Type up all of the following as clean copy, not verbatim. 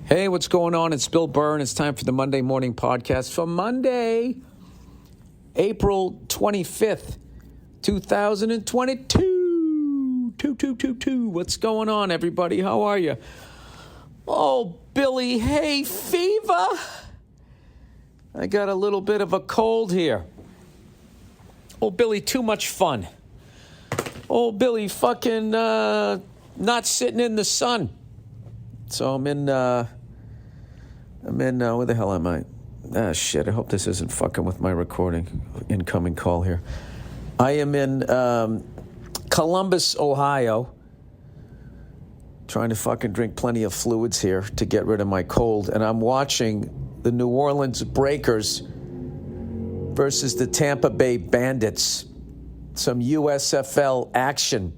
Hey, what's going on? It's Bill Burr, and it's time for the Monday Morning Podcast for Monday, April 25th, 2022. What's going on, everybody? How are you? Oh, Billy, hay fever. I got a little bit of a cold here. Oh, Billy, too much fun. Oh, Billy, fucking not sitting in the sun. So I'm in, where the hell am I? Ah, shit, I hope this isn't fucking with my recording. Incoming call here. I am in Columbus, Ohio. Trying to fucking drink plenty of fluids here to get rid of my cold. And I'm watching the New Orleans Breakers versus the Tampa Bay Bandits. Some USFL action.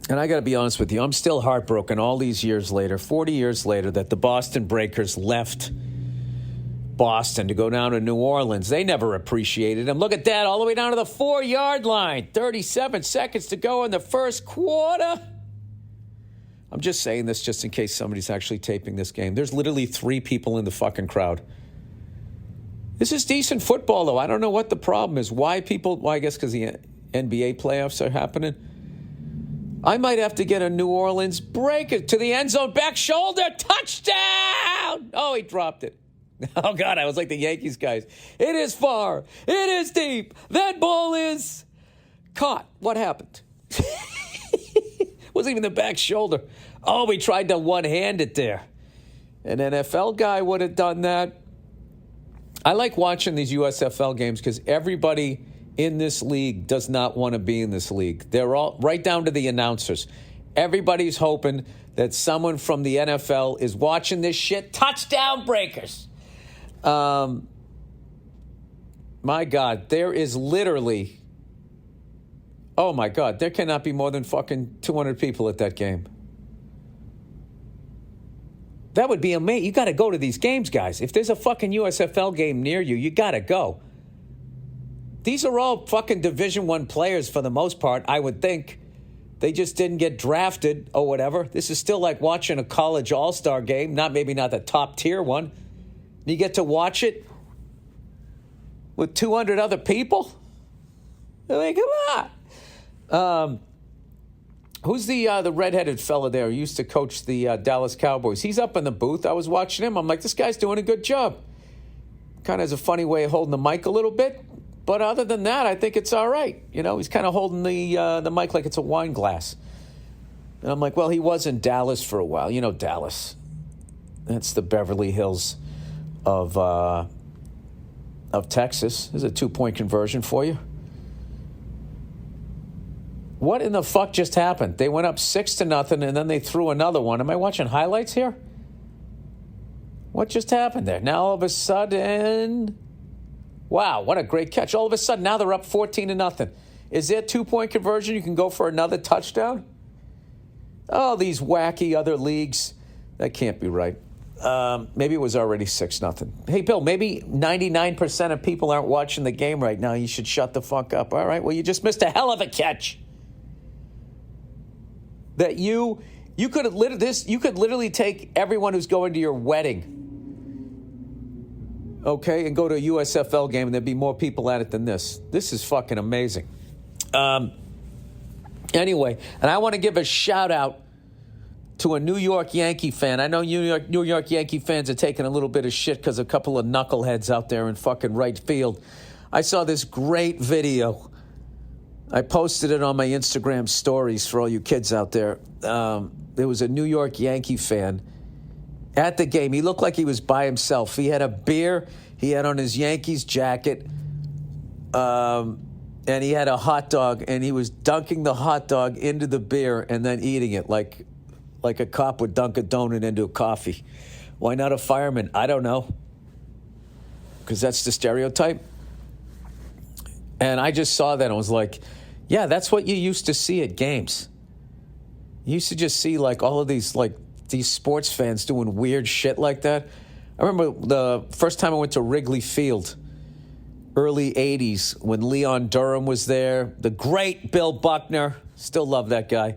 And I got to be honest with you, I'm still heartbroken all these years later, 40 years later, that the Boston Breakers left Boston to go down to New Orleans. They never appreciated them. Look at that, all the way down to the 4-yard line. 37 seconds to go in the first quarter. I'm just saying this just in case somebody's actually taping this game. There's literally 3 people in the fucking crowd. This is decent football, though. I don't know what the problem is. Why people, well, I guess because the NBA playoffs are happening. I might have to get a New Orleans Breaker to the end zone, back shoulder, touchdown! Oh, he dropped it. Oh, God, I was like the Yankees guys. It is far. It is deep. That ball is caught. What happened? Wasn't even the back shoulder. Oh, we tried to one-hand it there. An NFL guy would have done that. I like watching these USFL games because everybody in this league does not want to be in this league. They're all right down to the announcers. Everybody's hoping that someone from the NFL is watching this shit. Touchdown Breakers. My God, there is literally, oh my God, there cannot be more than fucking 200 people at that game. That would be amazing. You got to go to these games, guys. If there's a fucking USFL game near you, you got to go. These are all fucking Division I players for the most part, I would think. They just didn't get drafted or whatever. This is still like watching a college all-star game, maybe not the top-tier one. You get to watch it with 200 other people? I mean, come on. Who's the redheaded fella there who used to coach the Dallas Cowboys? He's up in the booth. I was watching him. I'm like, this guy's doing a good job. Kind of has a funny way of holding the mic a little bit. But other than that, I think it's all right. You know, he's kind of holding the mic like it's a wine glass. And I'm like, well, he was in Dallas for a while. You know Dallas. That's the Beverly Hills of Texas. There's a 2-point conversion for you. What in the fuck just happened? They went up 6-0, and then they threw another one. Am I watching highlights here? What just happened there? Now all of a sudden... Wow, what a great catch. All of a sudden, now they're up 14-0. Is there a 2-point conversion? You can go for another touchdown? Oh, these wacky other leagues. That can't be right. Maybe it was already 6-0. Hey, Bill, maybe 99% of people aren't watching the game right now. You should shut the fuck up. All right, well, you just missed a hell of a catch. That you could literally take everyone who's going to your wedding, okay, and go to a USFL game, and there'd be more people at it than this. This is fucking amazing. Anyway, and I want to give a shout-out to a New York Yankee fan. I know New York Yankee fans are taking a little bit of shit because a couple of knuckleheads out there in fucking right field. I saw this great video. I posted it on my Instagram stories for all you kids out there. There was a New York Yankee fan at the game. He looked like he was by himself. He had a beer. He had on his Yankees jacket. And he had a hot dog. And he was dunking the hot dog into the beer and then eating it like a cop would dunk a donut into a coffee. Why not a fireman? I don't know. Because that's the stereotype. And I just saw that and was like, yeah, that's what you used to see at games. You used to just see like all of these sports fans doing weird shit like that. I remember the first time I went to Wrigley Field, early 80s, when Leon Durham was there. The great Bill Buckner. Still love that guy.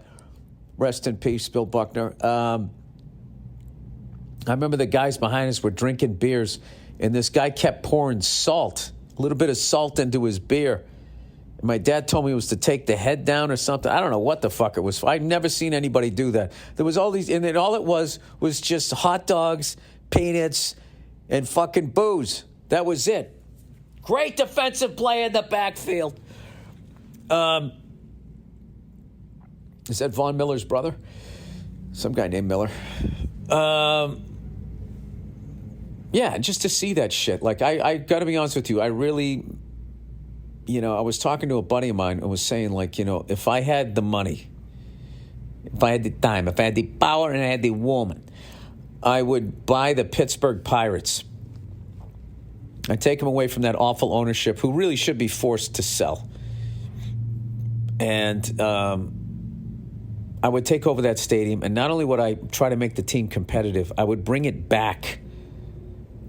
Rest in peace, Bill Buckner. I remember the guys behind us were drinking beers, and this guy kept pouring salt, a little bit of salt into his beer. And my dad told me it was to take the head down or something. I don't know what the fuck it was. I've never seen anybody do that. There was all these, and then all it was just hot dogs, peanuts, and fucking booze. That was it. Great defensive play in the backfield. Is that Von Miller's brother? Some guy named Miller. Yeah, just to see that shit. Like, I got to be honest with you. I really, I was talking to a buddy of mine and was saying, like, if I had the money, if I had the time, if I had the power and I had the woman, I would buy the Pittsburgh Pirates. I'd take them away from that awful ownership who really should be forced to sell. And I would take over that stadium, and not only would I try to make the team competitive, I would bring it back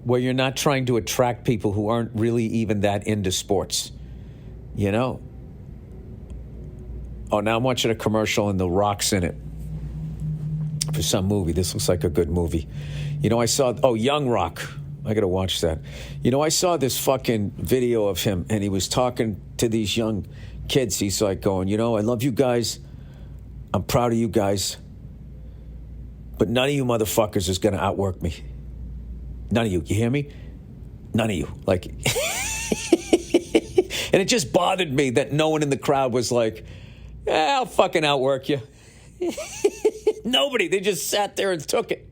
where you're not trying to attract people who aren't really even that into sports. Oh, now I'm watching a commercial and The Rock's in it for some movie. This looks like a good movie. I saw, Young Rock. I got to watch that. I saw this fucking video of him, and he was talking to these young kids. He's like going, I love you guys. I'm proud of you guys. But none of you motherfuckers is going to outwork me. None of you. You hear me? None of you. Like, and it just bothered me that no one in the crowd was like, yeah, I'll fucking outwork you. Nobody. They just sat there and took it.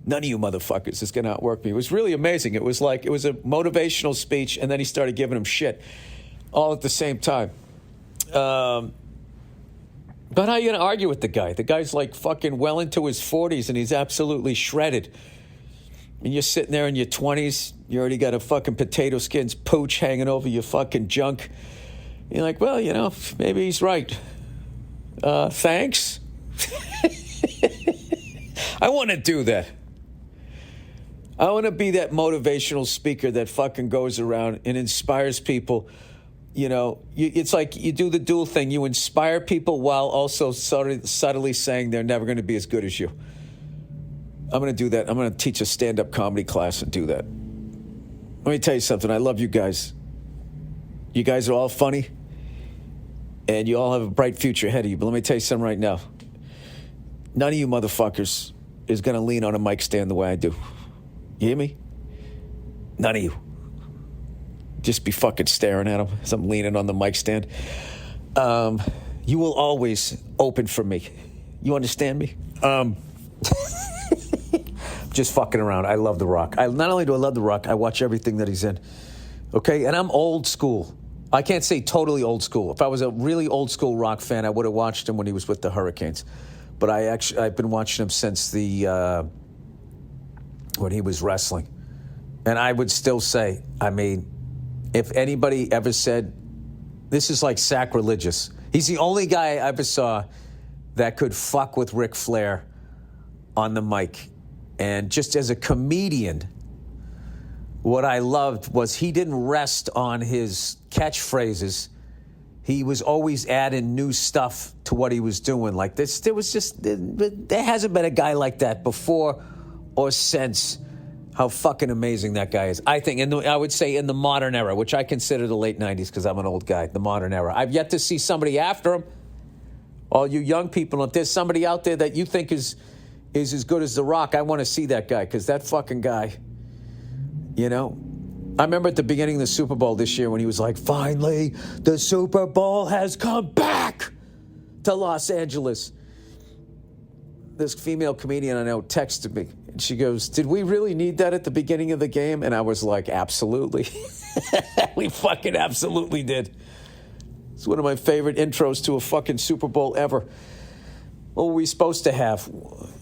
None of you motherfuckers is going to outwork me. It was really amazing. It was a motivational speech, and then he started giving him shit all at the same time. But how are you going to argue with the guy? The guy's like fucking well into his 40s, and he's absolutely shredded. And you're sitting there in your 20s. You already got a fucking potato skins pooch hanging over your fucking junk. You're like, well, maybe he's right. Thanks. I want to do that. I want to be that motivational speaker that fucking goes around and inspires people. It's like you do the dual thing. You inspire people while also subtly saying they're never going to be as good as you. I'm going to do that. I'm going to teach a stand-up comedy class and do that. Let me tell you something. I love you guys. You guys are all funny, and you all have a bright future ahead of you. But let me tell you something right now. None of you motherfuckers is going to lean on a mic stand the way I do. You hear me? None of you. Just be fucking staring at him as I'm leaning on the mic stand. You will always open for me. You understand me? Just fucking around. I love The Rock. Not only do I love The Rock, I watch everything that he's in. Okay? And I'm old school. I can't say totally old school. If I was a really old school Rock fan, I would have watched him when he was with the Hurricanes. But I've been watching him since when he was wrestling. And I would still say, if anybody ever said, this is like sacrilegious. He's the only guy I ever saw that could fuck with Ric Flair on the mic. And just as a comedian, what I loved was he didn't rest on his catchphrases. He was always adding new stuff to what he was doing. Like this, there hasn't been a guy like that before or since. How fucking amazing that guy is. I think, I would say in the modern era, which I consider the late 90s because I'm an old guy, the modern era. I've yet to see somebody after him. All you young people, if there's somebody out there that you think is as good as The Rock, I want to see that guy because that fucking guy, I remember at the beginning of the Super Bowl this year when he was like, finally, the Super Bowl has come back to Los Angeles. This female comedian I know texted me. And she goes, did we really need that at the beginning of the game? And I was like, absolutely. We fucking absolutely did. It's one of my favorite intros to a fucking Super Bowl ever. What were we supposed to have? One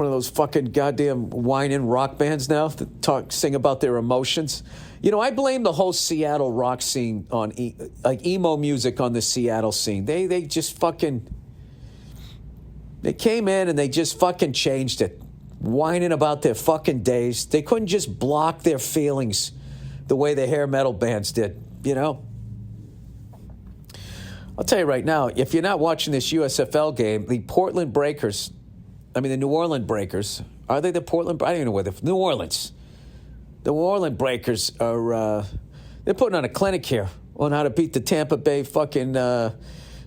of those fucking goddamn whining rock bands now that sing about their emotions. I blame the whole Seattle rock scene on emo music on the Seattle scene. They just fucking... They came in and they just fucking changed it. Whining about their fucking days. They couldn't just block their feelings the way the hair metal bands did, I'll tell you right now, if you're not watching this USFL game, the Portland Breakers I mean, the New Orleans Breakers. Are they the Portland? I don't even know where they're from. New Orleans. The New Orleans Breakers are, they're putting on a clinic here on how to beat the Tampa Bay fucking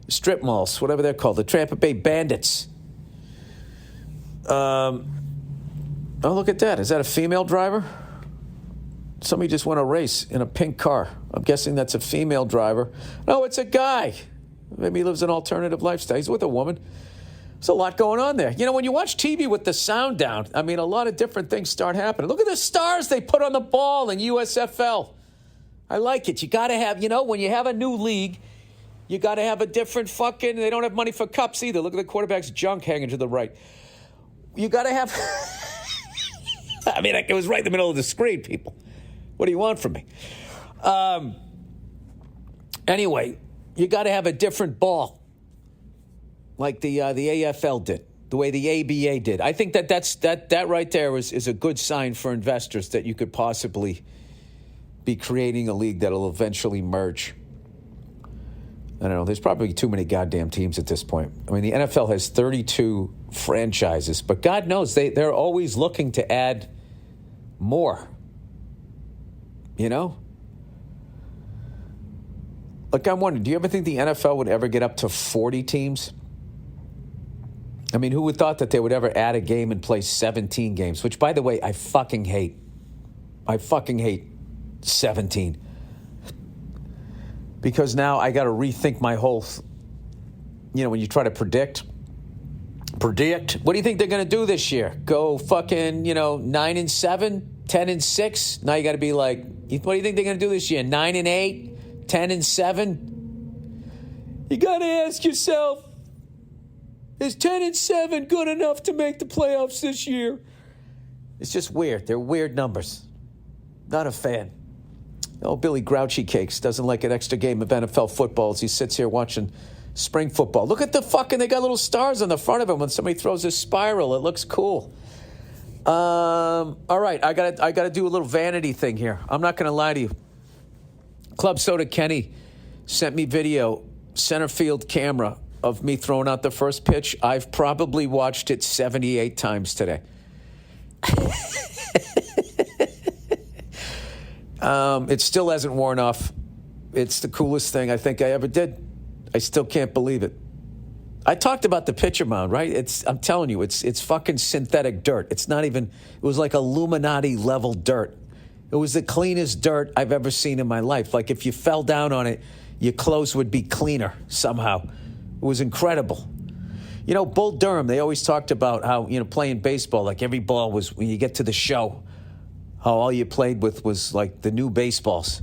strip malls, whatever they're called, the Tampa Bay Bandits. Oh, look at that. Is that a female driver? Somebody just won a race in a pink car. I'm guessing that's a female driver. No, it's a guy. Maybe he lives an alternative lifestyle. He's with a woman. There's a lot going on there. You know, when you watch TV with the sound down, I mean, a lot of different things start happening. Look at the stars they put on the ball in USFL. I like it. You got to have, you know, when you have a new league, you got to have a different fucking, they don't have money for cups either. Look at the quarterback's junk hanging to the right. You got to have, I mean, it was right in the middle of the screen, people. What do you want from me? Anyway, you got to have a different ball, like the AFL did, the way the ABA did. I think that right there is a good sign for investors that you could possibly be creating a league that'll eventually merge. I don't know. There's probably too many goddamn teams at this point. I mean, the NFL has 32 franchises, but God knows they're always looking to add more. You know? Look, I'm wondering, do you ever think the NFL would ever get up to 40 teams? I mean, who would thought that they would ever add a game and play 17 games? Which, by the way, I fucking hate. I fucking hate 17. Because now I got to rethink my whole, you know, when you try to predict. What do you think they're going to do this year? Go fucking, 9-7, 10-6? Now you got to be like, what do you think they're going to do this year? 9-8, 10-7? You got to ask yourself, is 10-7 good enough to make the playoffs this year? It's just weird. They're weird numbers. Not a fan. Oh, Billy Grouchy Cakes doesn't like an extra game of NFL football as he sits here watching spring football. Look at the fucking, they got little stars on the front of them when somebody throws a spiral. It looks cool. All right, I gotta do a little vanity thing here. I'm not gonna lie to you. Club Soda Kenny sent me video, center field camera, of me throwing out the first pitch. I've probably watched it 78 times today. It still hasn't worn off. It's the coolest thing I think I ever did. I still can't believe it. I talked about the pitcher mound, right? I'm telling you, it's fucking synthetic dirt. It's not even, it was like Illuminati level dirt. It was the cleanest dirt I've ever seen in my life. Like if you fell down on it, your clothes would be cleaner somehow. It was incredible. You know, Bull Durham, they always talked about how, playing baseball, like every ball was, when you get to the show, how all you played with was like the new baseballs.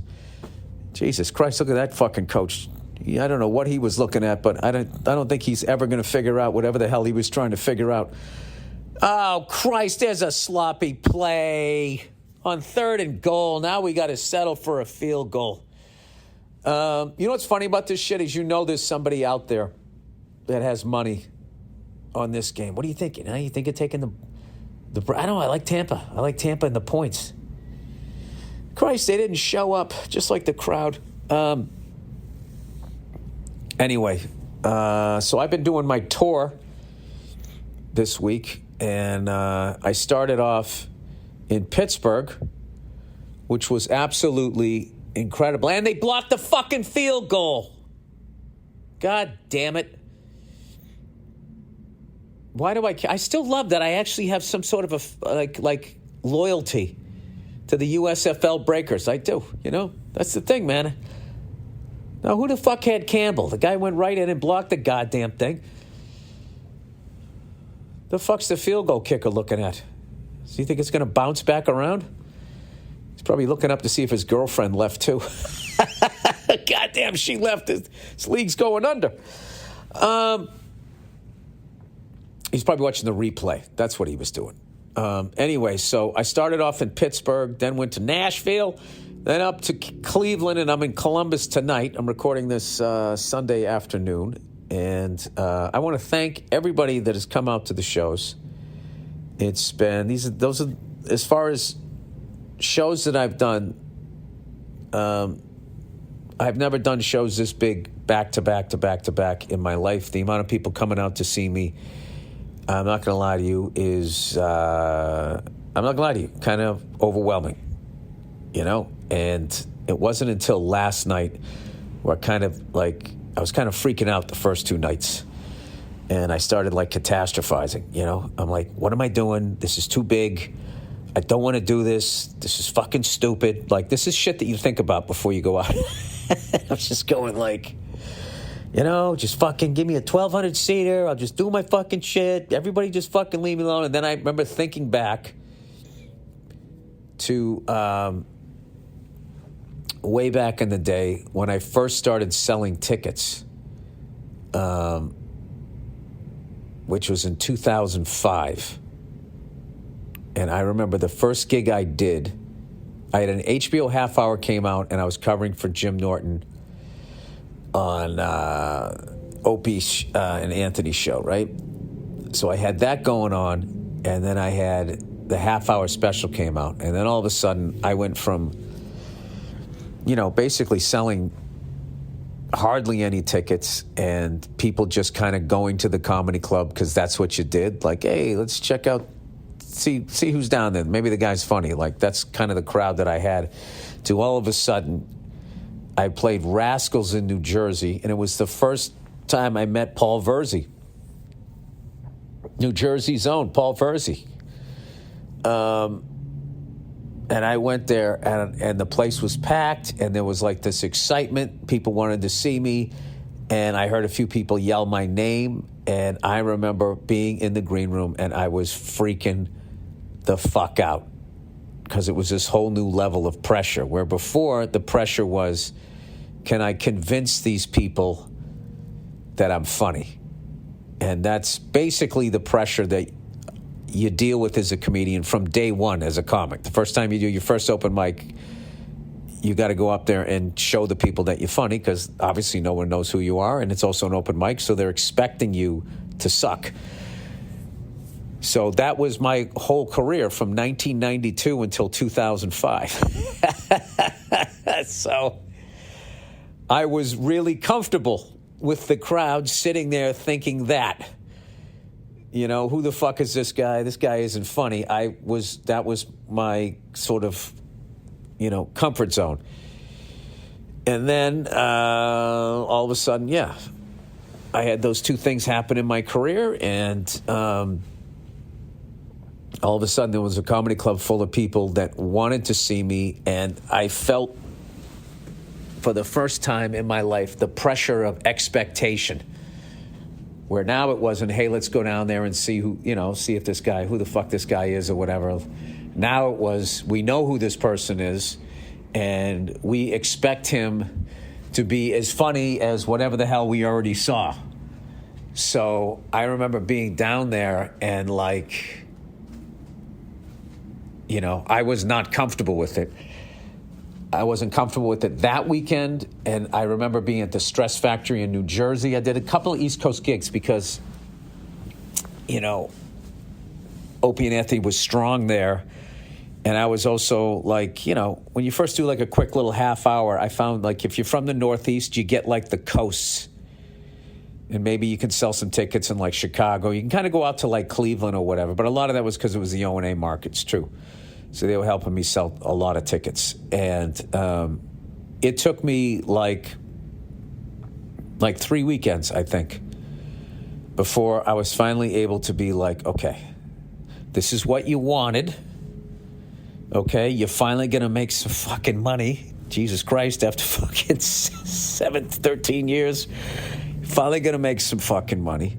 Jesus Christ, look at that fucking coach. I don't know what he was looking at, but I don't think he's ever going to figure out whatever the hell he was trying to figure out. Oh, Christ, there's a sloppy play on 3rd and goal. Now we got to settle for a field goal. You know what's funny about this shit is there's somebody out there that has money on this game. What are you thinking? Huh? You think of taking the I don't know. I like Tampa. I like Tampa and the points. Christ, they didn't show up, just like the crowd. Anyway, so I've been doing my tour this week, and I started off in Pittsburgh, which was absolutely incredible. And they blocked the fucking field goal. God damn it. Why do I still love that I actually have some sort of like loyalty to the USFL Breakers. I do, That's the thing, man. Now, who the fuck had Campbell? The guy went right in and blocked the goddamn thing. The fuck's the field goal kicker looking at? So you think it's going to bounce back around? He's probably looking up to see if his girlfriend left, too. Goddamn, she left. This league's going under. He's probably watching the replay. That's what he was doing. Anyway, so I started off in Pittsburgh, then went to Nashville, then up to Cleveland, and I'm in Columbus tonight. I'm recording this Sunday afternoon, and I want to thank everybody that has come out to the shows. It's been those are as far as shows that I've done. I've never done shows this big back to back to back to back in my life. The amount of people coming out to see me. I'm not going to lie to you, kind of overwhelming, And it wasn't until last night where I was kind of freaking out the first two nights. And I started catastrophizing, I'm like, what am I doing? This is too big. I don't want to do this. This is fucking stupid. This is shit that you think about before you go out. I was just going just fucking give me a 1,200-seater. I'll just do my fucking shit. Everybody just fucking leave me alone. And then I remember thinking back to way back in the day when I first started selling tickets, which was in 2005. And I remember the first gig I did, I had an HBO half hour came out, and I was covering for Jim Norton on Opie and Anthony's show, right? So I had that going on, and then I had the half hour special came out, and then all of a sudden I went from, basically selling hardly any tickets and people just kind of going to the comedy club because that's what you did. Hey, let's check out, see who's down there. Maybe the guy's funny. That's kind of the crowd that I had. To all of a sudden, I played Rascals in New Jersey, and it was the first time I met Paul Verzi. New Jersey's own Paul Verzi. And I went there, and the place was packed, and there was this excitement. People wanted to see me, and I heard a few people yell my name, and I remember being in the green room, and I was freaking the fuck out because it was this whole new level of pressure, where before the pressure was, can I convince these people that I'm funny? And that's basically the pressure that you deal with as a comedian from day one as a comic. The first time you do your first open mic, you got to go up there and show the people that you're funny, because obviously no one knows who you are, and it's also an open mic, so they're expecting you to suck. So that was my whole career from 1992 until 2005. So I was really comfortable with the crowd sitting there thinking that, who the fuck is this guy? This guy isn't funny. That was my sort of, comfort zone. And then all of a sudden, I had those two things happen in my career, and all of a sudden there was a comedy club full of people that wanted to see me, and I felt for the first time in my life the pressure of expectation, where now it wasn't, hey, let's go down there and see who the fuck this guy is or whatever. Now it was, we know who this person is, and we expect him to be as funny as whatever the hell we already saw. So I remember being down there and I was not comfortable with it. I wasn't comfortable with it that weekend, and I remember being at the Stress Factory in New Jersey. I did a couple of East Coast gigs because, Opie and Anthony was strong there, and I was also when you first do a quick little half hour, I found if you're from the Northeast, you get the coasts, and maybe you can sell some tickets in Chicago. You can kind of go out to Cleveland or whatever, but a lot of that was because it was the O&A markets too. So they were helping me sell a lot of tickets. And it took me like 3 weekends, I think, before I was finally able to be okay, this is what you wanted. Okay, you're finally going to make some fucking money. Jesus Christ, after fucking 13 years, finally going to make some fucking money.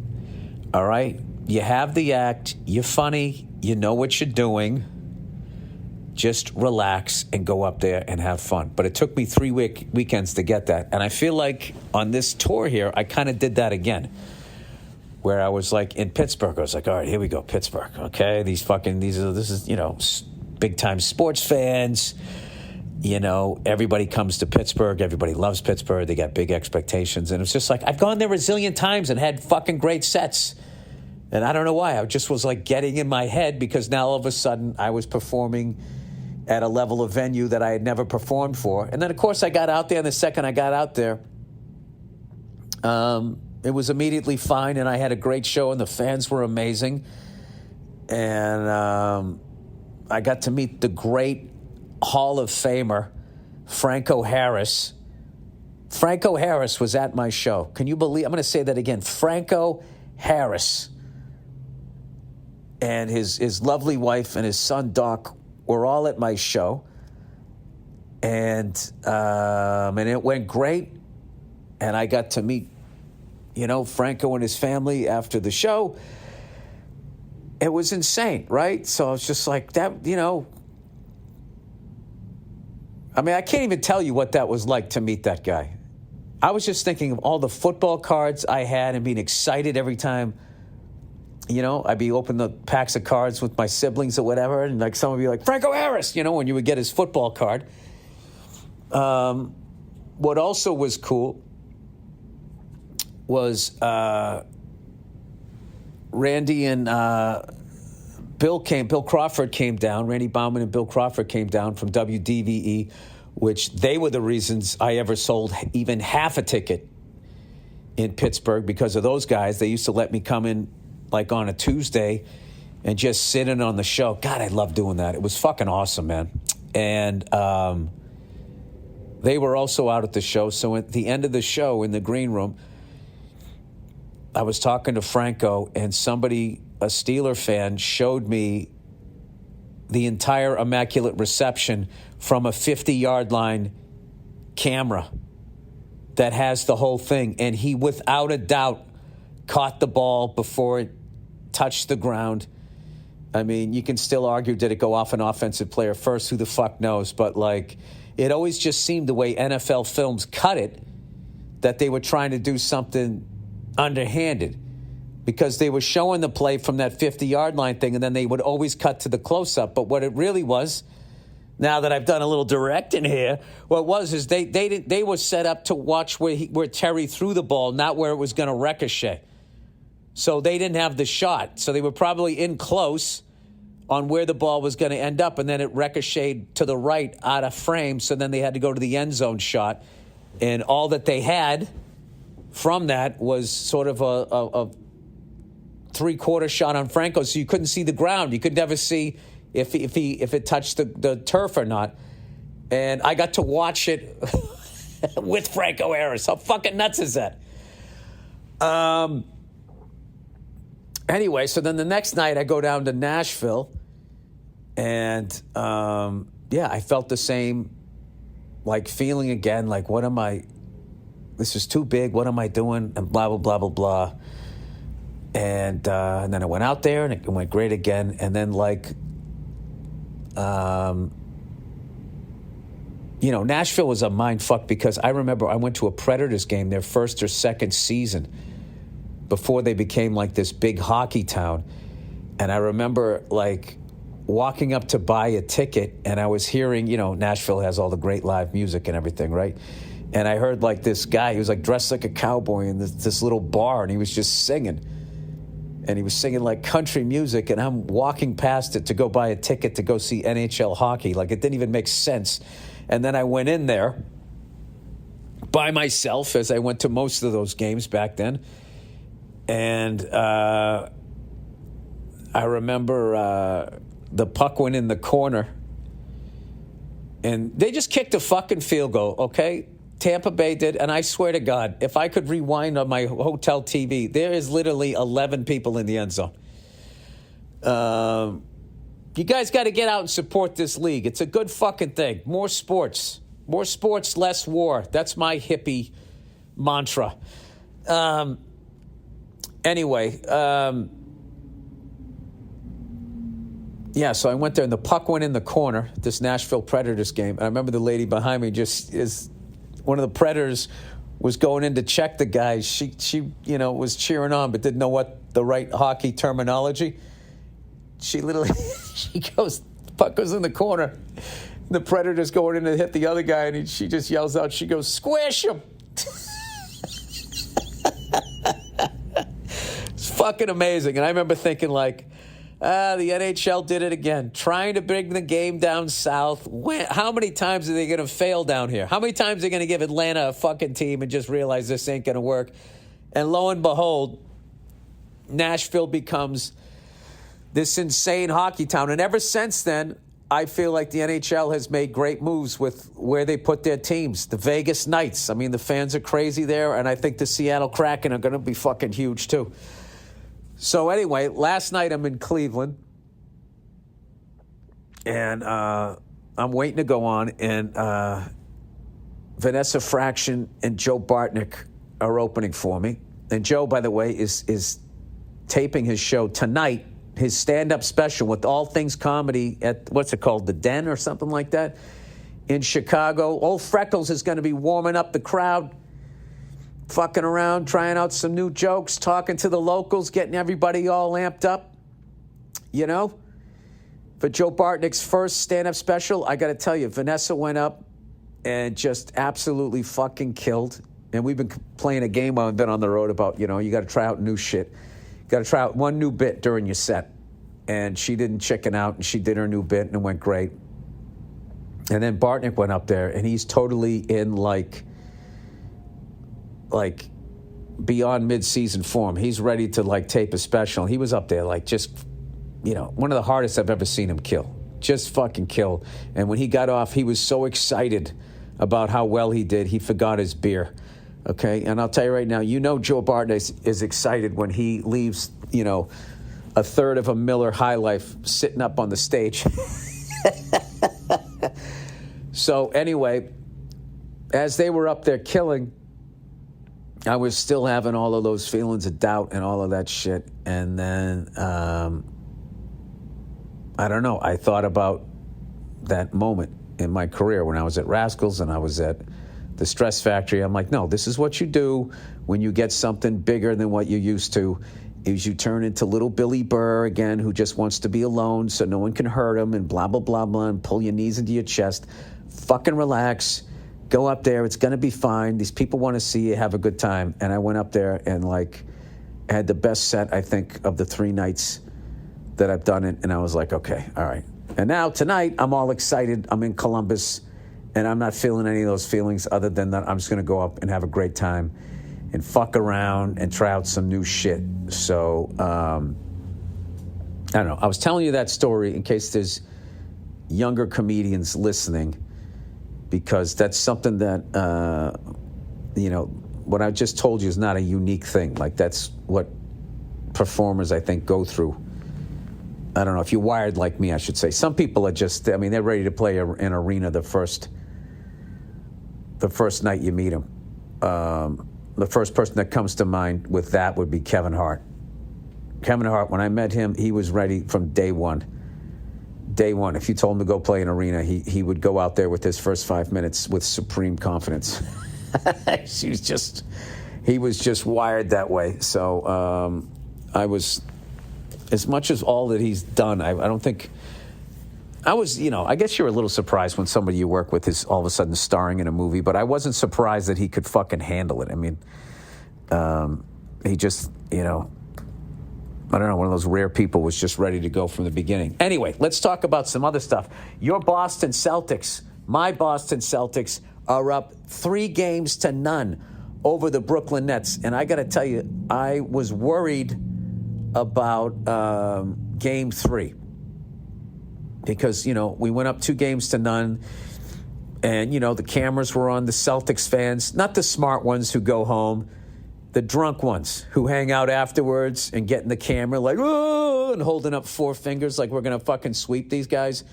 All right? You have the act. You're funny. You know what you're doing. Just relax and go up there and have fun. But it took me 3 weekends to get that. And I feel like on this tour here, I kind of did that again. Where I was in Pittsburgh. I was all right, here we go, Pittsburgh. Okay, this is big time sports fans. Everybody comes to Pittsburgh. Everybody loves Pittsburgh. They got big expectations. And it's just I've gone there a zillion times and had fucking great sets. And I don't know why. I just was getting in my head, because now all of a sudden I was performing at a level of venue that I had never performed for. And then, of course, I got out there, and the second I got out there, it was immediately fine, and I had a great show, and the fans were amazing. And I got to meet the great Hall of Famer, Franco Harris. Franco Harris was at my show. Can you believe? I'm going to say that again. Franco Harris and his lovely wife and his son, Doc, were all at my show. And it went great. And I got to meet, Franco and his family after the show. It was insane, right? So it's just like that, I can't even tell you what that was like to meet that guy. I was just thinking of all the football cards I had and being excited every time, I'd be opening the packs of cards with my siblings or whatever, and like someone would be like, Franco Harris, when you would get his football card. What also was cool was Randy and Bill Crawford came down. Randy Bauman and Bill Crawford came down from WDVE, which they were the reasons I ever sold even half a ticket in Pittsburgh, because of those guys. They used to let me come in like on a Tuesday and just sit in on the show. God, I love doing that. It was fucking awesome, man. And they were also out at the show. So at the end of the show in the green room, I was talking to Franco, and somebody, a Steeler fan, showed me the entire Immaculate Reception from a 50-yard line camera that has the whole thing. And he, without a doubt, caught the ball before it touched the ground. I mean, you can still argue, did it go off an offensive player first? Who the fuck knows? But, it always just seemed the way NFL films cut it that they were trying to do something underhanded, because they were showing the play from that 50-yard line thing, and then they would always cut to the close-up. But what it really was, now that I've done a little directing here, what it was is they were set up to watch where Terry threw the ball, not where it was going to ricochet. So they didn't have the shot. So they were probably in close on where the ball was going to end up, and then it ricocheted to the right out of frame, so then they had to go to the end zone shot. And all that they had from that was sort of a three-quarter shot on Franco, so you couldn't see the ground. You could never see if it touched the turf or not. And I got to watch it with Franco Harris. How fucking nuts is that? Anyway, so then the next night I go down to Nashville, and I felt the same feeling again, what am I, this is too big, what am I doing, and blah, blah, blah, blah, blah. And then I went out there, and it went great again. And then, Nashville was a mind fuck, because I remember I went to a Predators game their first or second season before they became this big hockey town. And I remember walking up to buy a ticket, and I was hearing, Nashville has all the great live music and everything, right? And I heard this guy, he was dressed like a cowboy in this little bar, and he was just singing. And he was singing country music, and I'm walking past it to go buy a ticket to go see NHL hockey. It didn't even make sense. And then I went in there by myself, as I went to most of those games back then. And I remember the puck went in the corner, and they just kicked a fucking field goal, okay? Tampa Bay did, and I swear to God, if I could rewind on my hotel TV, there is literally 11 people in the end zone. You guys got to get out and support this league. It's a good fucking thing. More sports, less war. That's my hippie mantra. Anyway, so I went there, and the puck went in the corner, this Nashville Predators game. And I remember the lady behind me one of the Predators was going in to check the guys. She was cheering on, but didn't know what the right hockey terminology. She literally, she goes, the puck goes in the corner. The Predator's going in to hit the other guy, and she just yells out, she goes, squish him. It's fucking amazing. And I remember thinking the NHL did it again, trying to bring the game down south. How many times are they going to fail down here? How many times are they going to give Atlanta a fucking team and just realize this ain't going to work? And lo and behold, Nashville becomes this insane hockey town. And ever since then, I feel like the NHL has made great moves with where they put their teams. The Vegas Knights. I mean, the fans are crazy there, and I think the Seattle Kraken are going to be fucking huge, too. So anyway, last night I'm in Cleveland, and I'm waiting to go on, and Vanessa Fraction and Joe Bartnick are opening for me. And Joe, by the way, is taping his show tonight, his stand-up special with all things comedy at, what's it called, The Den or something like that, in Chicago. Old Freckles is going to be warming up the crowd, fucking around, trying out some new jokes, talking to the locals, getting everybody all amped up, you know? For Joe Bartnick's first stand-up special, I got to tell you, Vanessa went up and just absolutely fucking killed. And we've been playing a game I've been on the road about, you know, you got to try out new shit. Got to try out one new bit during your set. And she didn't chicken out, and she did her new bit, and it went great. And then Bartnick went up there, and he's totally in, like beyond mid-season form. He's ready to, like, tape a special. He was up there, like, just, you know, one of the hardest I've ever seen him kill. Just fucking kill. And when he got off, he was so excited about how well he did, he forgot his beer. Okay, and I'll tell you right now, you know Joe Bartnick is excited when he leaves, you know, a third of a Miller High Life sitting up on the stage. So anyway, as they were up there killing, I was still having all of those feelings of doubt and all of that shit. And then, I don't know, I thought about that moment in my career when I was at Rascals and I was at the Stress Factory. I'm like, no, this is what you do when you get something bigger than what you used to, is you turn into little Billy Burr again, who just wants to be alone so no one can hurt him and blah, blah, blah, blah, and pull your knees into your chest. Fucking relax. Go up there. It's going to be fine. These people want to see you. Have a good time. And I went up there and, like, had the best set, I think, of the 3 nights that I've done it. And I was like, okay, all right. And now tonight, I'm all excited. I'm in Columbus. And I'm not feeling any of those feelings other than that I'm just going to go up and have a great time and fuck around and try out some new shit. So, I don't know. I was telling you that story in case there's younger comedians listening, because that's something that, you know, what I just told you is not a unique thing. Like, that's what performers, I think, go through. I don't know. If you're wired like me, I should say. Some people are just, I mean, they're ready to play an arena the first night you meet them. The first person that comes to mind with that would be Kevin Hart. Kevin Hart, when I met him, he was ready from day one. Day one. If you told him to go play an arena, he would go out there with his first 5 minutes with supreme confidence. He was just wired that way. So I was, as much as all that he's done, I don't think, I was, you know, I guess you're a little surprised when somebody you work with is all of a sudden starring in a movie, but I wasn't surprised that he could fucking handle it. I mean, he just, you know, I don't know, one of those rare people was just ready to go from the beginning. Anyway, let's talk about some other stuff. Your Boston Celtics, my Boston Celtics, are up 3-0 over the Brooklyn Nets. And I got to tell you, I was worried about Game 3. Because, you know, we went up 2-0, and, you know, the cameras were on the Celtics fans, not the smart ones who go home, the drunk ones who hang out afterwards and get in the camera like, oh, and holding up 4 fingers like we're going to fucking sweep these guys.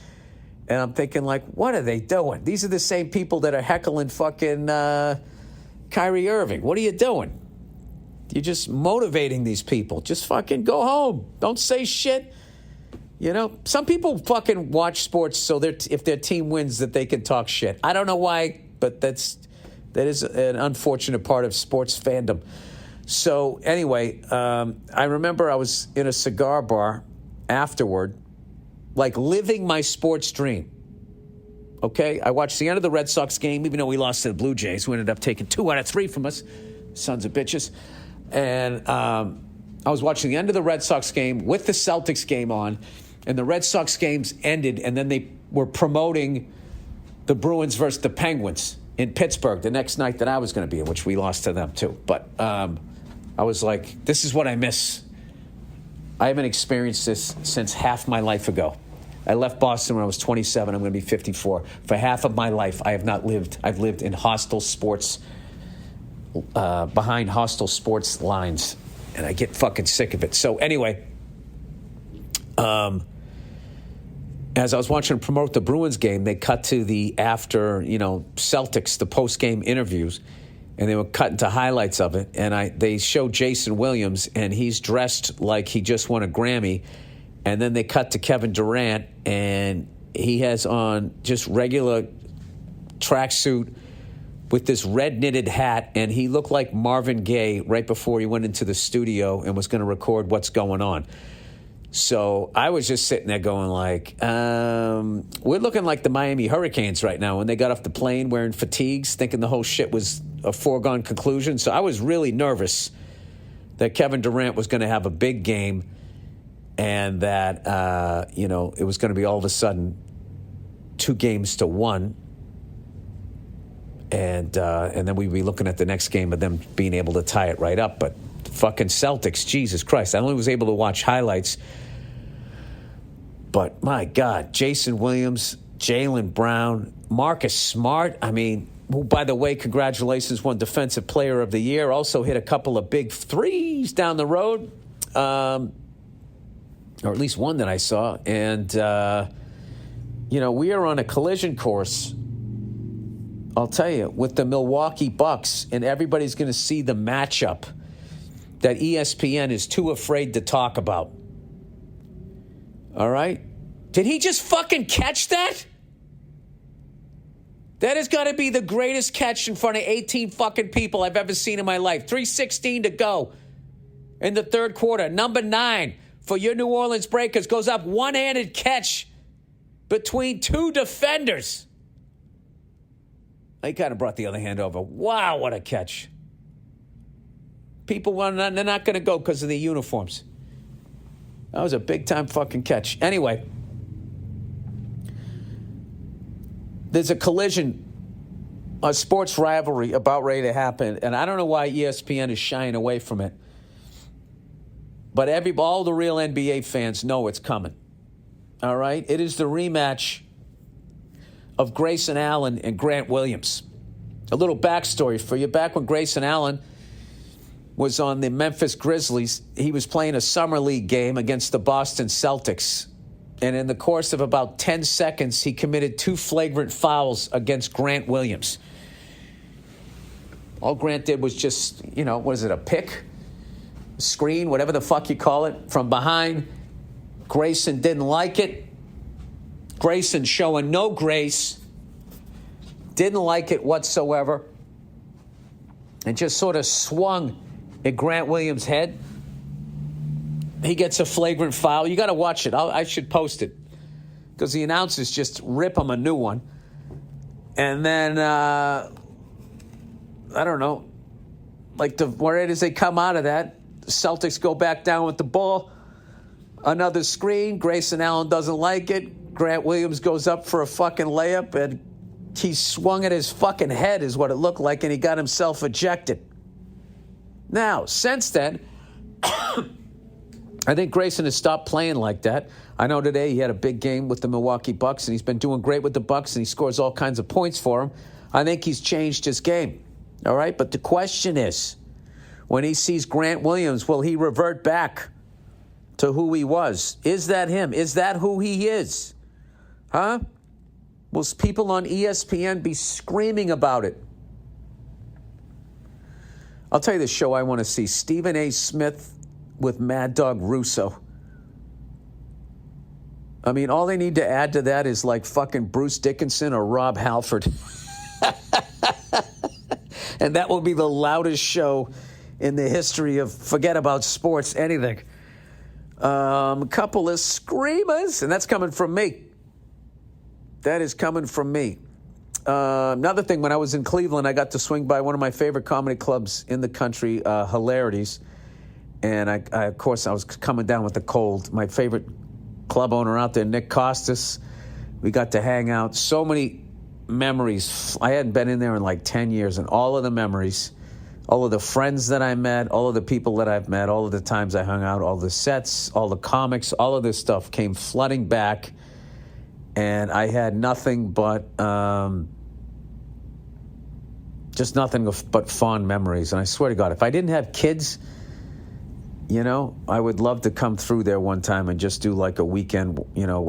And I'm thinking, like, what are they doing? These are the same people that are heckling fucking Kyrie Irving. What are you doing? You're just motivating these people. Just fucking go home. Don't say shit. You know, some people fucking watch sports so if their team wins that they can talk shit. I don't know why, but that is an unfortunate part of sports fandom. So anyway, I remember I was in a cigar bar afterward, like living my sports dream. Okay, I watched the end of the Red Sox game, even though we lost to the Blue Jays, who ended up taking 2 out of 3 from us, sons of bitches. And I was watching the end of the Red Sox game with the Celtics game on. And the Red Sox games ended, and then they were promoting the Bruins versus the Penguins in Pittsburgh the next night that I was going to be in, which we lost to them too. But I was like, this is what I miss. I haven't experienced this since half my life ago. I left Boston when I was 27. I'm going to be 54. For half of my life, I have not lived. I've lived in hostile sports, behind hostile sports lines, and I get fucking sick of it. So anyway, as I was watching them promote the Bruins game, they cut to the after, Celtics, the post-game interviews, and they were cutting to highlights of it. And they showed Jason Williams, and he's dressed like he just won a Grammy. And then they cut to Kevin Durant, and he has on just regular tracksuit with this red knitted hat, and he looked like Marvin Gaye right before he went into the studio and was going to record What's Going On. So I was just sitting there going like, we're looking like the Miami Hurricanes right now when they got off the plane wearing fatigues, thinking the whole shit was a foregone conclusion. So I was really nervous that Kevin Durant was going to have a big game and that, it was going to be all of a sudden 2-1. And then we'd be looking at the next game of them being able to tie it right up. But fucking Celtics, Jesus Christ. I only was able to watch highlights. But, my God, Jason Williams, Jaylen Brown, Marcus Smart, who, by the way, congratulations, won Defensive Player of the Year, also hit a couple of big threes down the road, or at least one that I saw. And, we are on a collision course, I'll tell you, with the Milwaukee Bucks, and everybody's going to see the matchup that ESPN is too afraid to talk about. All right? Did he just fucking catch that? That has got to be the greatest catch in front of 18 fucking people I've ever seen in my life. 3:16 to go in the third quarter. Number 9 for your New Orleans Breakers goes up one-handed catch between two defenders. He kind of brought the other hand over. Wow, what a catch. People, they're not going to go because of the uniforms. That was a big-time fucking catch. Anyway, there's a collision, a sports rivalry about ready to happen, and I don't know why ESPN is shying away from it. But all the real NBA fans know it's coming. All right? It is the rematch of Grayson Allen and Grant Williams. A little backstory for you. Back when Grayson Allen was on the Memphis Grizzlies, he was playing a summer league game against the Boston Celtics. And in the course of about 10 seconds, he committed 2 flagrant fouls against Grant Williams. All Grant did was just, a pick, screen, whatever the fuck you call it, from behind. Grayson didn't like it. Grayson showing no grace, didn't like it whatsoever, and just sort of swung at Grant Williams' head. He gets a flagrant foul. You got to watch it. I should post it because the announcers just rip him a new one. And then, I don't know, right as they come out of that, the Celtics go back down with the ball. Another screen. Grayson Allen doesn't like it. Grant Williams goes up for a fucking layup, and he swung at his fucking head is what it looked like, and he got himself ejected. Now, since then, I think Grayson has stopped playing like that. I know today he had a big game with the Milwaukee Bucks, and he's been doing great with the Bucks, and he scores all kinds of points for them. I think he's changed his game. All right? But the question is, when he sees Grant Williams, will he revert back to who he was? Is that him? Is that who he is? Huh? Will people on ESPN be screaming about it? I'll tell you the show I want to see. Stephen A. Smith with Mad Dog Russo. All they need to add to that is like fucking Bruce Dickinson or Rob Halford. And that will be the loudest show in the history of, forget about sports, anything. A couple of screamers, and that's coming from me. That is coming from me. Another thing, when I was in Cleveland, I got to swing by one of my favorite comedy clubs in the country, Hilarities. And I of course, I was coming down with the cold. My favorite club owner out there, Nick Costas. We got to hang out. So many memories. I hadn't been in there in like 10 years, and all of the memories all of the friends that I met, all of the people that I've met, all of the times I hung out, all the sets, all the comics, all of this stuff came flooding back. And I had nothing but just nothing but fond memories. And I swear to God, if I didn't have kids, you know, I would love to come through there one time and just do like a weekend, you know,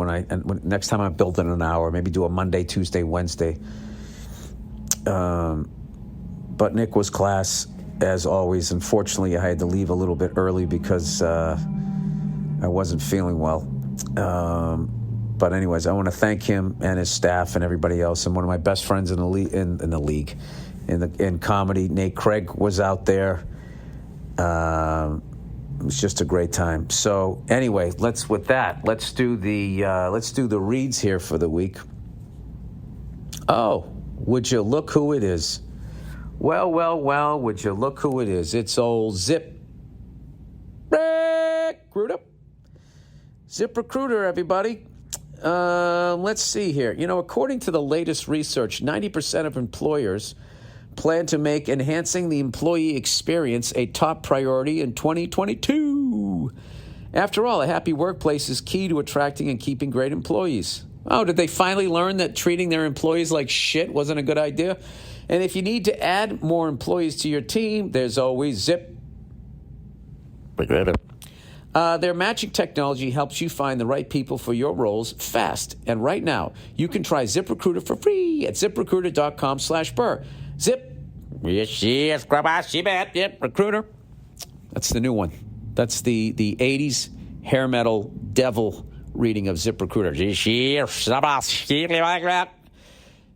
next time I'm building an hour, maybe do a Monday, Tuesday, Wednesday. But Nick was class, as always. Unfortunately, I had to leave a little bit early because I wasn't feeling well. But anyways, I want to thank him and his staff and everybody else. And one of my best friends in the league, in comedy, Nate Craig, was out there. It was just a great time. So anyway, let's do the reads here for the week. Oh, would you look who it is? Well, would you look who it is? It's old ZipRecruiter. ZipRecruiter, everybody. Let's see here. You know, according to the latest research, 90% of employers plan to make enhancing the employee experience a top priority in 2022. After all, a happy workplace is key to attracting and keeping great employees. Oh, did they finally learn that treating their employees like shit wasn't a good idea? And if you need to add more employees to your team, there's always ZipRecruiter. Their matching technology helps you find the right people for your roles fast. And right now, you can try ZipRecruiter for free at ZipRecruiter.com/Burr. ZipRecruiter. That's the new one. That's the 80s hair metal devil reading of ZipRecruiter.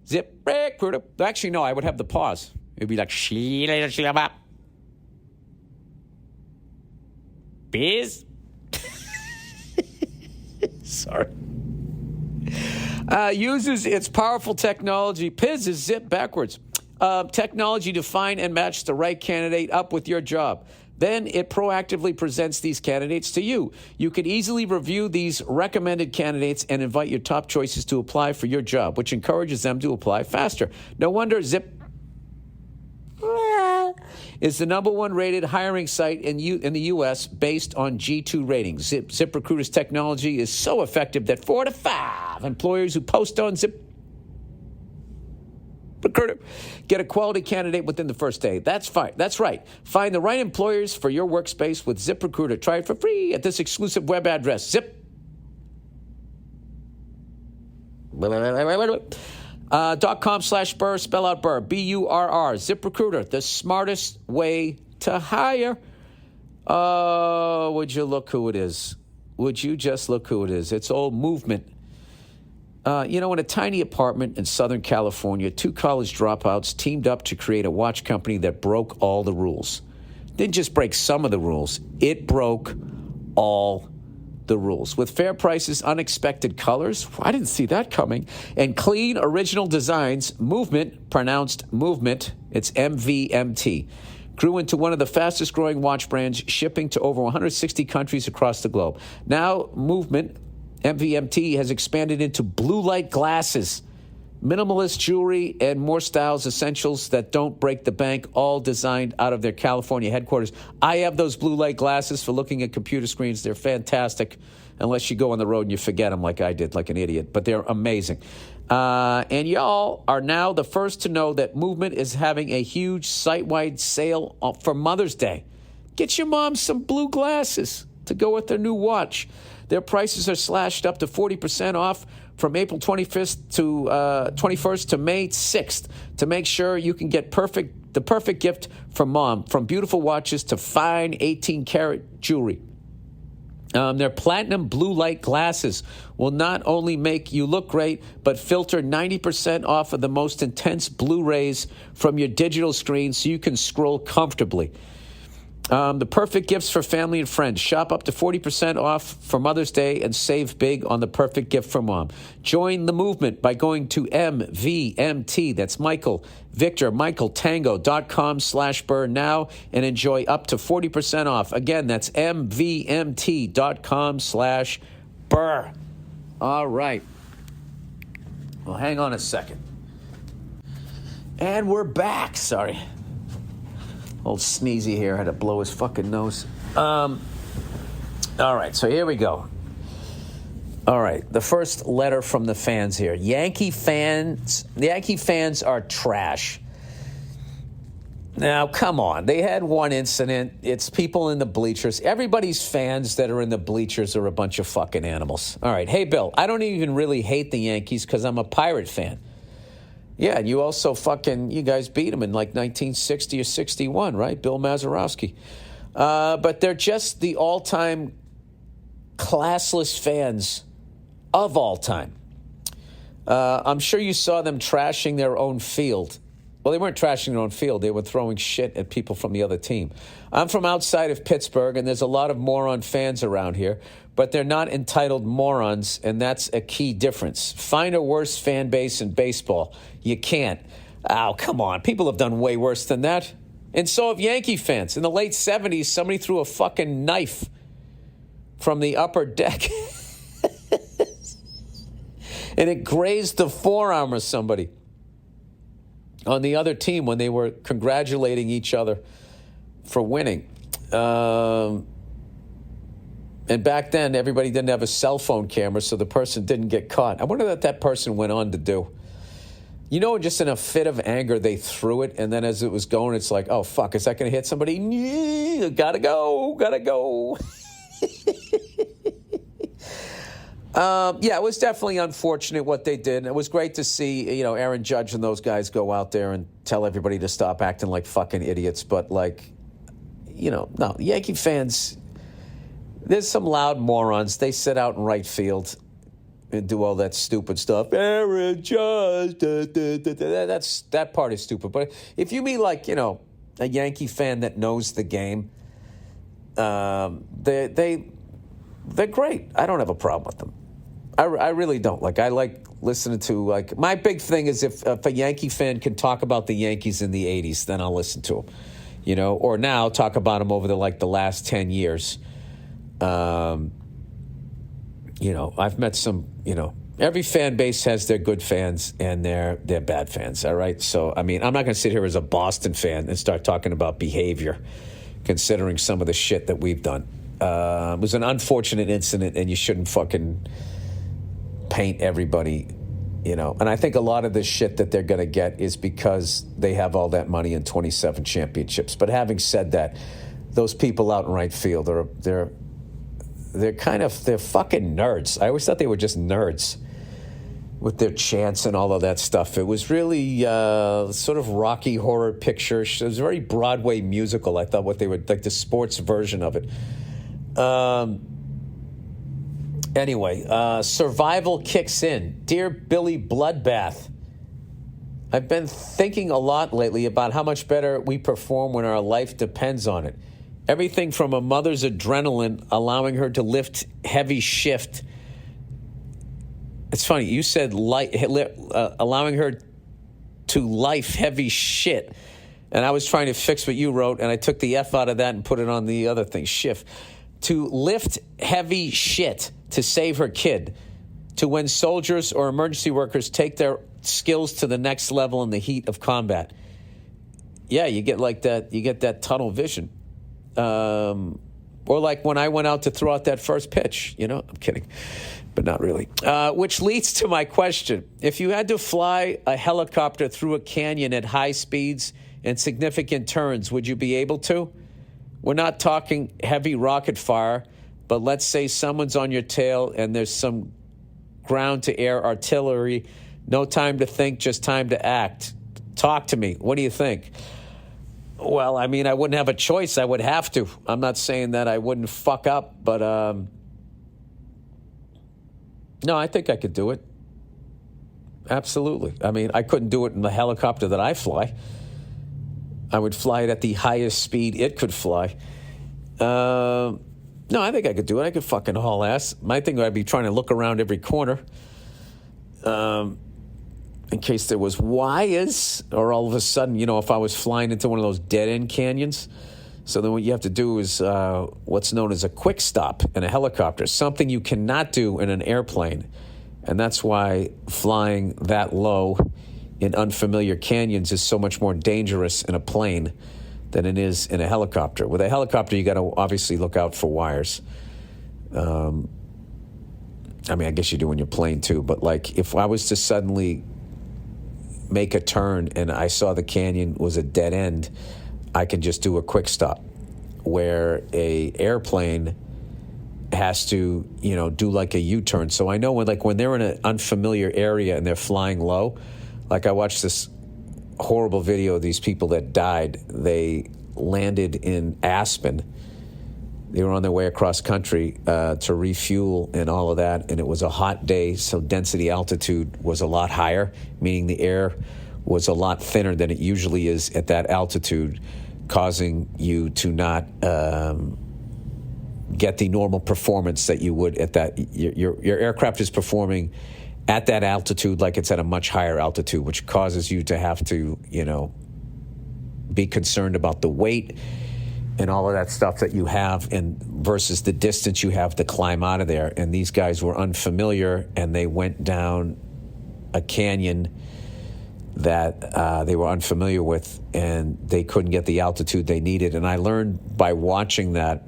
ZipRecruiter. Actually, no, I would have the pause. It would be like, Biz. Sorry. Uses its powerful technology. Piz is zip backwards. Technology to find and match the right candidate up with your job. Then it proactively presents these candidates to you. You can easily review these recommended candidates and invite your top choices to apply for your job, which encourages them to apply faster. No wonder Zip is the number one rated hiring site in the U.S. based on G2 ratings. ZipRecruiter's technology is so effective that 4 to 5 employers who post on ZipRecruiter get a quality candidate within the first day. That's fine. That's right. Find the right employers for your workspace with ZipRecruiter. Try it for free at this exclusive web address, .com/Burr, spell out Burr, B-U-R-R, ZipRecruiter, the smartest way to hire. Oh, would you look who it is? Would you just look who it is? It's old Movement. In a tiny apartment in Southern California, 2 college dropouts teamed up to create a watch company that broke all the rules. Didn't just break some of the rules, it broke all the rules. With fair prices, unexpected colors, I didn't see that coming, and clean original designs, Movement, pronounced Movement, it's MVMT, grew into one of the fastest growing watch brands, shipping to over 160 countries across the globe. Now, Movement, MVMT, has expanded into blue light glasses, minimalist jewelry, and more styles, essentials that don't break the bank, all designed out of their California headquarters. I have those blue light glasses for looking at computer screens. They're fantastic, unless you go on the road and you forget them like I did, like an idiot. But they're amazing. And y'all are now the first to know that Movement is having a huge site-wide sale for Mother's Day. Get your mom some blue glasses to go with their new watch. Their prices are slashed up to 40% off from April 21st to May 6th to make sure you can get the perfect gift for mom, from beautiful watches to fine 18-karat jewelry. Their platinum blue light glasses will not only make you look great, but filter 90% off of the most intense blue rays from your digital screen so you can scroll comfortably. The perfect gifts for family and friends. Shop up to 40% off for Mother's Day and save big on the perfect gift for mom. Join the movement by going to MVMT, that's Michael, Victor, Michael, Tango.com/Burr now and enjoy up to 40% off. Again, that's MVMT.com/Burr. All right. Well, hang on a second. And we're back. Sorry. Old Sneezy here had to blow his fucking nose. All right, so here we go. All right, the first letter from the fans here. Yankee fans are trash. Now, come on. They had one incident. It's people in the bleachers. Everybody's fans that are in the bleachers are a bunch of fucking animals. All right, hey, Bill, I don't even really hate the Yankees because I'm a Pirate fan. Yeah, and you also you guys beat them in like 1960 or 61, right? Bill Mazeroski. But they're just the all-time classless fans of all time. I'm sure you saw them trashing their own field. Well, they weren't trashing their own field. They were throwing shit at people from the other team. I'm from outside of Pittsburgh, and there's a lot of moron fans around here, but they're not entitled morons, and that's a key difference. Find a worse fan base in baseball. You can't. Oh, come on. People have done way worse than that. And so have Yankee fans. In the late 70s, somebody threw a fucking knife from the upper deck. And it grazed the forearm of somebody on the other team when they were congratulating each other for winning. And back then, everybody didn't have a cell phone camera, so the person didn't get caught. I wonder what that person went on to do. You know, just in a fit of anger, they threw it, and then as it was going, it's like, oh, fuck, is that going to hit somebody? Gotta go. Yeah, it was definitely unfortunate what they did. It was great to see, Aaron Judge and those guys go out there and tell everybody to stop acting like fucking idiots. But, no, Yankee fans, there's some loud morons. They sit out in right field and do all that stupid stuff. Aaron Judge, that part is stupid. But if you meet, a Yankee fan that knows the game, they're great. I don't have a problem with them. I really don't. I like listening to, my big thing is if a Yankee fan can talk about the Yankees in the 80s, then I'll listen to them, or now talk about them over the last 10 years. I've met some, every fan base has their good fans and their bad fans, all right? So, I'm not going to sit here as a Boston fan and start talking about behavior, considering some of the shit that we've done. It was an unfortunate incident, and you shouldn't fucking paint everybody, And I think a lot of the shit that they're going to get is because they have all that money in 27 championships. But having said that, those people out in right field they're fucking nerds. I always thought they were just nerds with their chants and all of that stuff. It was really sort of Rocky Horror Picture. It was very Broadway musical. I thought what they were like the sports version of it. Anyway, survival kicks in. Dear Billy Bloodbath, I've been thinking a lot lately about how much better we perform when our life depends on it. Everything from a mother's adrenaline allowing her to lift heavy shift. It's funny, you said allowing her to life heavy shit. And I was trying to fix what you wrote, and I took the F out of that and put it on the other thing, shift. To lift heavy shit to save her kid. To when soldiers or emergency workers take their skills to the next level in the heat of combat. Yeah, you get like that. You get that tunnel vision. Or like when I went out to throw out that first pitch. I'm kidding, but not really. Which leads to my question. If you had to fly a helicopter through a canyon at high speeds and significant turns, would you be able to? We're not talking heavy rocket fire, but let's say someone's on your tail and there's some ground-to-air artillery. No time to think, just time to act. Talk to me. What do you think? Well, I wouldn't have a choice. I would have to. I'm not saying that I wouldn't fuck up, but no, I think I could do it. Absolutely. I couldn't do it in the helicopter that I fly. I would fly it at the highest speed it could fly. No, I think I could do it. I could fucking haul ass. My thing would be trying to look around every corner in case there was wires or all of a sudden, if I was flying into one of those dead-end canyons. So then what you have to do is what's known as a quick stop in a helicopter, something you cannot do in an airplane. And that's why flying that low in unfamiliar canyons is so much more dangerous in a plane than it is in a helicopter. With a helicopter, you got to obviously look out for wires. I mean, I guess you do in your plane too, but like if I was to suddenly make a turn and I saw the canyon was a dead end, I can just do a quick stop. Where a airplane has to, do like a U-turn. So I know when they're in an unfamiliar area and they're flying low, like I watched this horrible video of these people that died. They landed in Aspen. They were on their way across country to refuel and all of that, and it was a hot day, so density altitude was a lot higher, meaning the air was a lot thinner than it usually is at that altitude, causing you to not get the normal performance that you would at that. Your aircraft is performing at that altitude like it's at a much higher altitude, which causes you to have to, be concerned about the weight and all of that stuff that you have, and versus the distance you have to climb out of there. And these guys were unfamiliar, and they went down a canyon that they were unfamiliar with, and they couldn't get the altitude they needed. And I learned by watching that.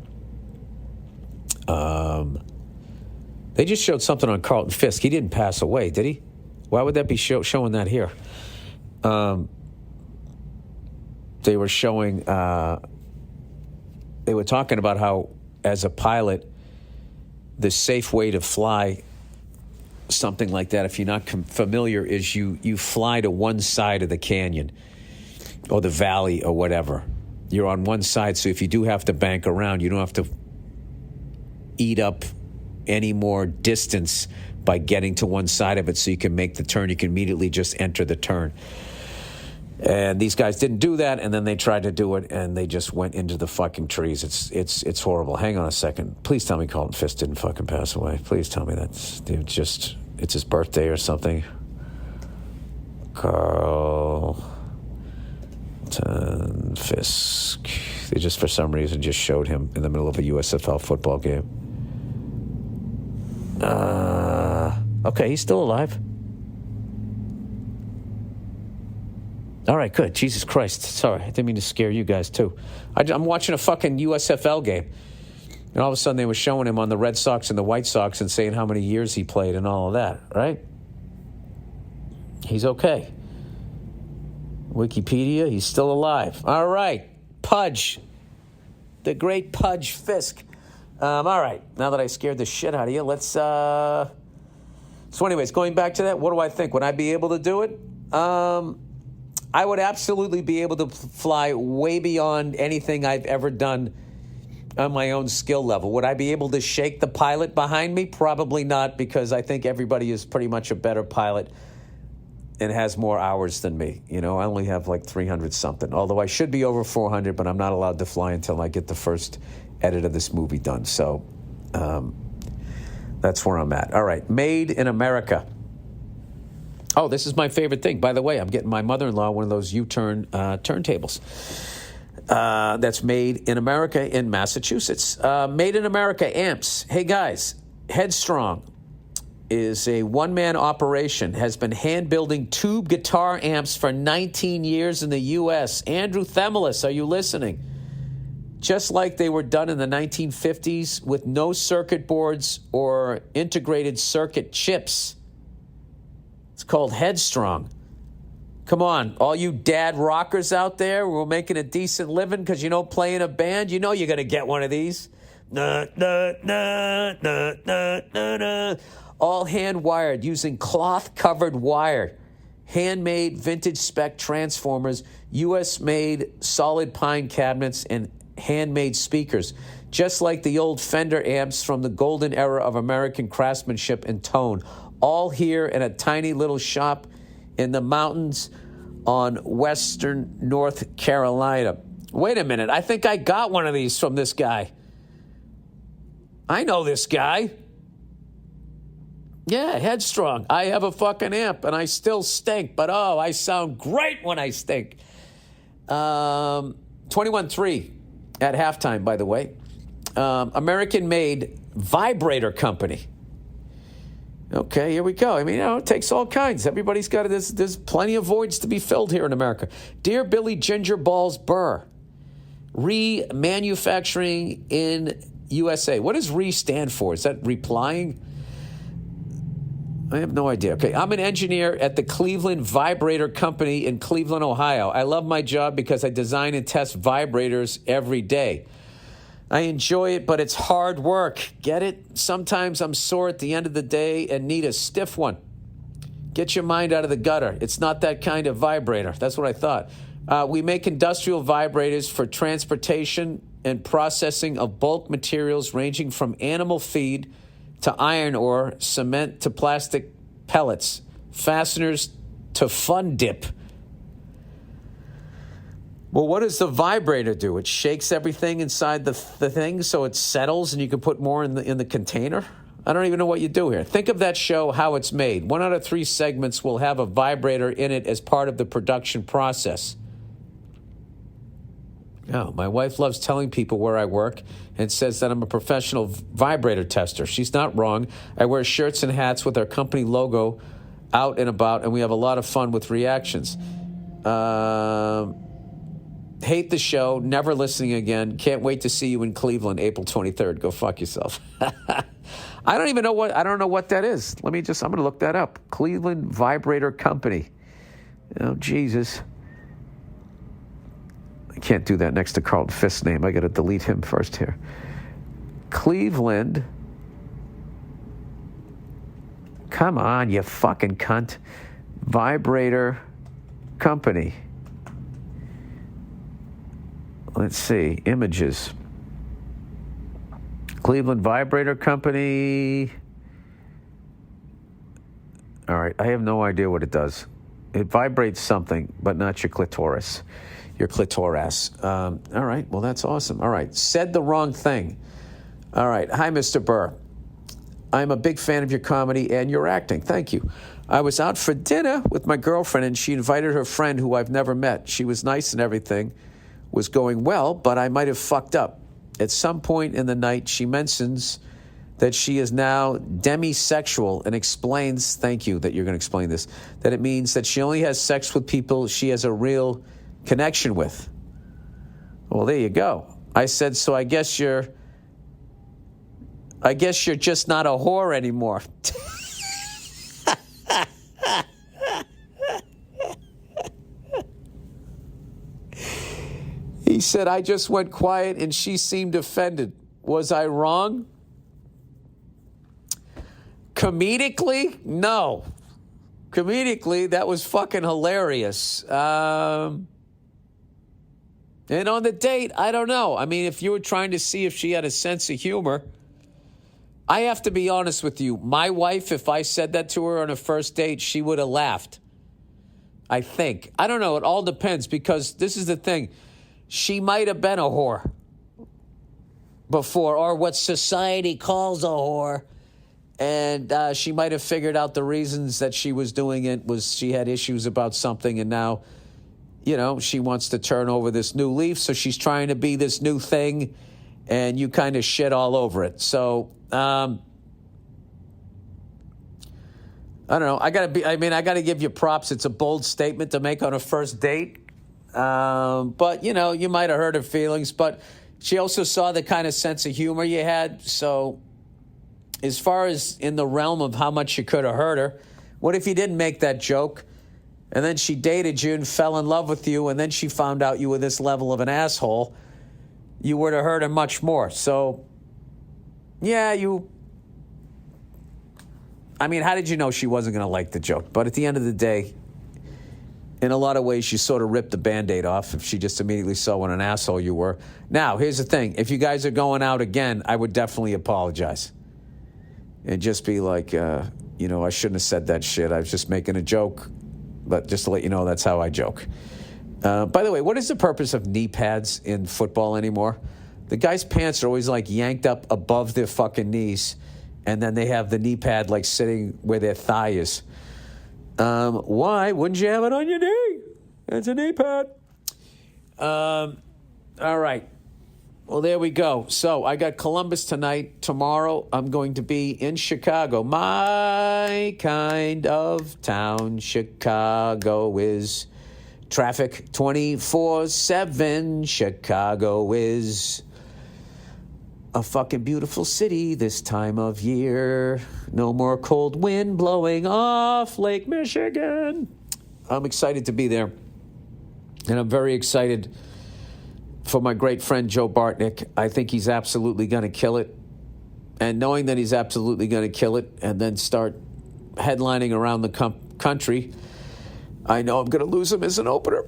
They just showed something on Carlton Fisk. He didn't pass away, did he? Why would that be showing that here? They were showing... They were talking about how, as a pilot, the safe way to fly something like that, if you're not familiar, is you fly to one side of the canyon or the valley or whatever. You're on one side, so if you do have to bank around, you don't have to eat up any more distance by getting to one side of it so you can make the turn. You can immediately just enter the turn. And these guys didn't do that, and then they tried to do it, and they just went into the fucking trees. It's horrible. Hang on a second. Please tell me Carlton Fisk didn't fucking pass away. Please tell me it's his birthday or something. Carlton Fisk. They just, for some reason, just showed him in the middle of a USFL football game. Okay, he's still alive. All right, good. Jesus Christ. Sorry, I didn't mean to scare you guys, too. I'm watching a fucking USFL game, and all of a sudden they were showing him on the Red Sox and the White Sox and saying how many years he played and all of that, right? He's okay. Wikipedia, he's still alive. All right, Pudge. The great Pudge Fisk. All right, now that I scared the shit out of you, let's... So anyways, going back to that, what do I think? Would I be able to do it? I would absolutely be able to fly way beyond anything I've ever done on my own skill level. Would I be able to shake the pilot behind me? Probably not, because I think everybody is pretty much a better pilot and has more hours than me. I only have like 300 something, although I should be over 400, but I'm not allowed to fly until I get the first edit of this movie done. So that's where I'm at. All right, Made in America. Oh, this is my favorite thing. By the way, I'm getting my mother-in-law one of those U-turn turntables. That's Made in America in Massachusetts. Made in America amps. Hey, guys, Headstrong is a one-man operation, has been hand-building tube guitar amps for 19 years in the U.S. Andrew Themelis, are you listening? Just like they were done in the 1950s with no circuit boards or integrated circuit chips. It's called Headstrong. Come on, all you dad rockers out there who are making a decent living because play in a band, you're going to get one of these. Nah, nah, nah, nah, nah, nah, nah. All hand-wired using cloth-covered wire. Handmade vintage spec transformers, U.S.-made solid pine cabinets, and handmade speakers. Just like the old Fender amps from the golden era of American craftsmanship and tone. All here in a tiny little shop in the mountains on western North Carolina. Wait a minute. I think I got one of these from this guy. I know this guy. Yeah, Headstrong. I have a fucking amp, and I still stink. But, I sound great when I stink. 21-3 at halftime, by the way. American-made vibrator company. Okay, here we go. I mean, it takes all kinds. Everybody's got it. There's plenty of voids to be filled here in America. Dear Billy Ginger Balls Burr, Remanufacturing in USA. What does re stand for? Is that replying? I have no idea. Okay, I'm an engineer at the Cleveland Vibrator Company in Cleveland, Ohio. I love my job because I design and test vibrators every day. I enjoy it, but it's hard work. Get it? Sometimes I'm sore at the end of the day and need a stiff one. Get your mind out of the gutter. It's not that kind of vibrator. That's what I thought. We make industrial vibrators for transportation and processing of bulk materials ranging from animal feed to iron ore, cement to plastic pellets, fasteners to fun dip. Well, what does the vibrator do? It shakes everything inside the thing so it settles and you can put more in the container? I don't even know what you do here. Think of that show, How It's Made. 1 out of 3 segments will have a vibrator in it as part of the production process. Oh, my wife loves telling people where I work and says that I'm a professional vibrator tester. She's not wrong. I wear shirts and hats with our company logo out and about, and we have a lot of fun with reactions. Hate the show. Never listening again. Can't wait to see you in Cleveland, April 23rd. Go fuck yourself. I don't know what that is. I'm going to look that up. Cleveland Vibrator Company. Oh, Jesus. I can't do that next to Carlton Fisk's name. I got to delete him first here. Cleveland. Come on, you fucking cunt. Vibrator Company. Let's see. Images. Cleveland Vibrator Company. All right. I have no idea what it does. It vibrates something, but not your clitoris. Your clitoris. All right. Well, that's awesome. All right. Said the wrong thing. All right. Hi, Mr. Burr. I'm a big fan of your comedy and your acting. Thank you. I was out for dinner with my girlfriend, and she invited her friend who I've never met. She was nice and everything was going well, but I might have fucked up. At some point in the night, she mentions that she is now demisexual and explains, thank you that you're going to explain this, that it means that she only has sex with people she has a real connection with. Well, there you go. I said, so I guess you're just not a whore anymore. He said, I just went quiet and she seemed offended. Was I wrong? Comedically? No. Comedically, that was fucking hilarious. And on the date, I don't know. I mean, if you were trying to see if she had a sense of humor, I have to be honest with you. My wife, if I said that to her on a first date, she would have laughed. I think. I don't know. It all depends because this is the thing. She might have been a whore before, or what society calls a whore. And she might have figured out the reasons that she was doing it was she had issues about something. And now, you know, she wants to turn over this new leaf. So she's trying to be this new thing. And you kind of shit all over it. So, I don't know. I got to give you props. It's a bold statement to make on a first date. But, you know, you might have hurt her feelings. But she also saw the kind of sense of humor you had. So as far as in the realm of how much you could have hurt her, what if you didn't make that joke? And then she dated you and fell in love with you. And then she found out you were this level of an asshole. You would have hurt her much more. So, yeah, how did you know she wasn't going to like the joke? But at the end of the day, in a lot of ways, she sort of ripped the Band-Aid off if she just immediately saw what an asshole you were. Now, here's the thing. If you guys are going out again, I would definitely apologize. And just be like, I shouldn't have said that shit. I was just making a joke. But just to let you know, that's how I joke. By the way, what is the purpose of knee pads in football anymore? The guys' pants are always like yanked up above their fucking knees. And then they have the knee pad like sitting where their thigh is. Why wouldn't you have it on your knee? It's a knee pad. All right. Well, there we go. So I got Columbus tonight. Tomorrow I'm going to be in Chicago. My kind of town. Chicago is traffic 24/7. Chicago is a fucking beautiful city this time of year. No more cold wind blowing off Lake Michigan. I'm excited to be there. And I'm very excited for my great friend Joe Bartnick. I think he's absolutely going to kill it. And knowing that he's absolutely going to kill it and then start headlining around the country, I know I'm going to lose him as an opener.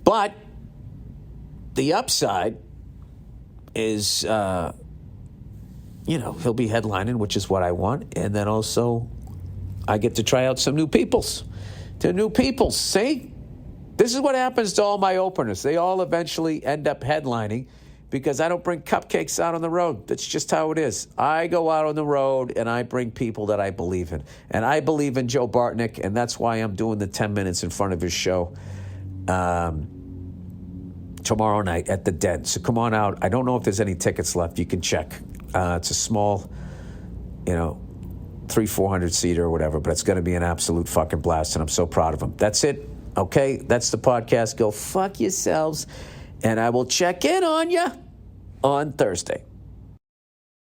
But the upside is, he'll be headlining, which is what I want. And then also I get to try out some new peoples. See? This is what happens to all my openers. They all eventually end up headlining because I don't bring cupcakes out on the road. That's just how it is. I go out on the road and I bring people that I believe in. And I believe in Joe Bartnick, and that's why I'm doing the 10 minutes in front of his show tomorrow night at the Den. So come on out. I don't know if there's any tickets left. You can check. It's a small, 300-400 seater or whatever, but it's going to be an absolute fucking blast, and I'm so proud of him. That's it. Okay, that's the podcast. Go fuck yourselves, and I will check in on you on Thursday.